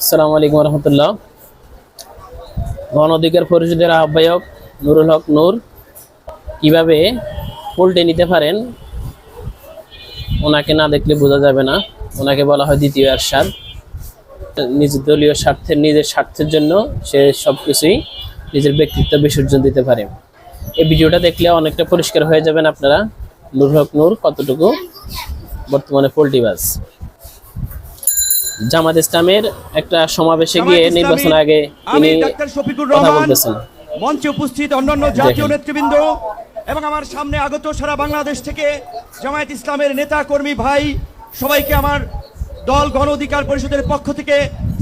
আসসালামু আলাইকুম রহমতুল্লাহ। গণ অধিকার পরিষদের আহ্বায়ক নুরুল হক নূর কিভাবে পোল্টে নিতে পারেন ওনাকে না দেখলে বোঝা যাবে না। ওনাকে বলা হয় দ্বিতীয় এরশাদ। নিজের দলীয় স্বার্থের নিজের স্বার্থের জন্য সে সব কিছুই নিজের ব্যক্তিত্ব বিসর্জন দিতে পারে। এই ভিডিওটা দেখলে অনেকটা পরিষ্কার হয়ে যাবেন আপনারা নুরুল হক নূর কতটুকু বর্তমানে পোল্টিবাজ। জামাত ইসলামের একটা সমাবেশে গিয়ে নির্বাচন আগে তিনি কথা বলতেছেন। মঞ্চে উপস্থিত অন্যান্য জাতীয় নেতৃবৃন্দ এবং আমার সামনে আগত সারা বাংলাদেশ থেকে জামায়াত ইসলামের নেতা কর্মী ভাই সবাইকে আমার দল গণ অধিকার পরিষদের পক্ষ থেকে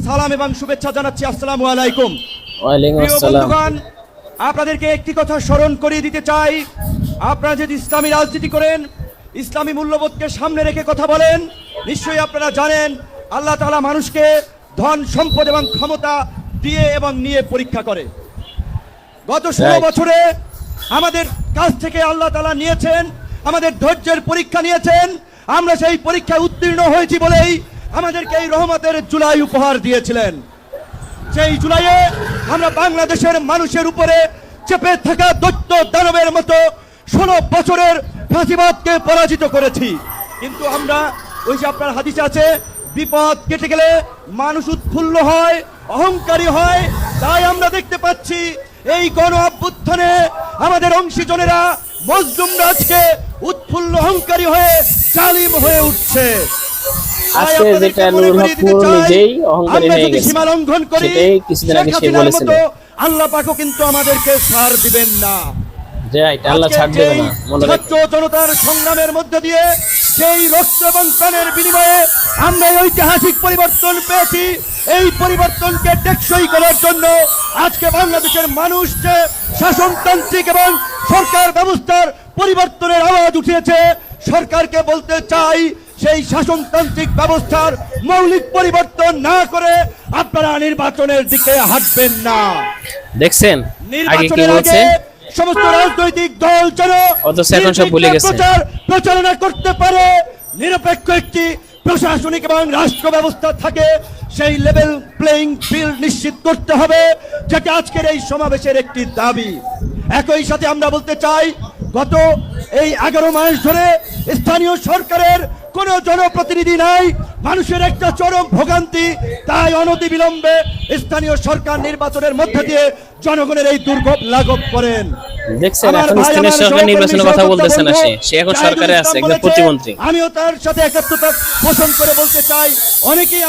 সালাম এবং শুভেচ্ছা জানাচ্ছি। আসসালামু আলাইকুম। ওয়ালাইকুম আসসালাম। আপনাদেরকে একটি কথা স্মরণ করিয়ে দিতে চাই, আপনারা যদি ইসলামী রাজনীতি করেন, ইসলামী মূল্যবোধকে সামনে রেখে কথা বলেন, নিশ্চয়ই আপনারা জানেন আল্লাহ তাআলা মানুষকে ধন সম্পদ এবং ক্ষমতা দিয়ে এবং নিয়ে পরীক্ষা করে। গত 16 বছরে আমাদের কাছ থেকে আল্লাহ তাআলা নিয়েছেন, আমাদের ধৈর্যের পরীক্ষা নিয়েছেন। আমরা সেই পরীক্ষায় উত্তীর্ণ হয়েছি বলেই আমাদেরকে এই রহমতের জুলাই উপহার দিয়েছিলেন। সেই জুলাইয়ে আমরা বাংলাদেশের মানুষের উপরে চেপে থাকা দৈত্য দানবের মতো 16 বছরের ফাঁসিবাদকে পরাজিত করেছি। কিন্তু আমরা ওই যে আপনার হাদিসে আছে, বিপদ কেটে গেলে মানুষ উৎফুল্ল হয়, অহংকারী হয়। তাই আমরা দেখতে পাচ্ছি এই গণ অভ্যুত্থানে আমাদের অংশীজনেরা মজলুম রাজকে উৎফুল্ল অহংকারী হয়ে জালিম হয়ে উঠছে। আজকে যেটা নুরুল হক নূর নিজেই অহংকারী হয়ে গেছে, সীমা লঙ্ঘন করি সেটাই কিছুদিন আগে সে বলেছিল। আল্লাহ পাকও কিন্তু আমাদেরকে ছাড় দিবেন না, যে এটা আল্লাহ ছাড় দেবে না। ছাত্র জনতার সংগ্রামের মধ্যে দিয়ে সেই রক্ত এবং প্রাণের বিনিময়ে আমরা এই ঐতিহাসিক পরিবর্তন পেয়েছি। এই পরিবর্তনকে টেকসই করার জন্য আজকে বাংলাদেশের মানুষ যে শাসনতান্ত্রিক এবং সরকার ব্যবস্থার পরিবর্তনের আওয়াজ উঠিয়েছে, সরকারকে বলতে চাই সেই শাসনতান্ত্রিক ব্যবস্থার মৌলিক পরিবর্তন না করে আপনারা নির্বাচনের দিকে হাঁটবেন না। দেখছেন আগে কি বলছে, সমস্ত রাজনৈতিক দল যেন প্রচারণা করতে পারে, নিরপেক্ষ একটি প্রশাসনিক এবং রাষ্ট্র ব্যবস্থা থাকে, সেই লেভেল প্লেইং ফিল্ড নিশ্চিত করতে হবে, যেটা আজকের এই সমাবেশের একটি দাবি। একই সাথে আমরা বলতে চাই, গত এই 11 মাস ধরে স্থানীয় সরকারের কোনো জনপ্রতিনিধি নাই, মানুষের একটা চরম ভোগান্তি। তাই অনতিবিলম্বে স্থানীয় সরকার নির্বাচনের মধ্যে দিয়ে জনগণের এই দুর্ভোগ লাঘব করেন। দেখছেন এখন স্থানীয় সরকার নির্বাচনের কথা বলতেছেন না, সে এখন সরকারে আছে, একজন প্রতিমন্ত্রী। আমিও তার সাথে একাত্মতা পোষণ করে বলতে চাই, অনেকেই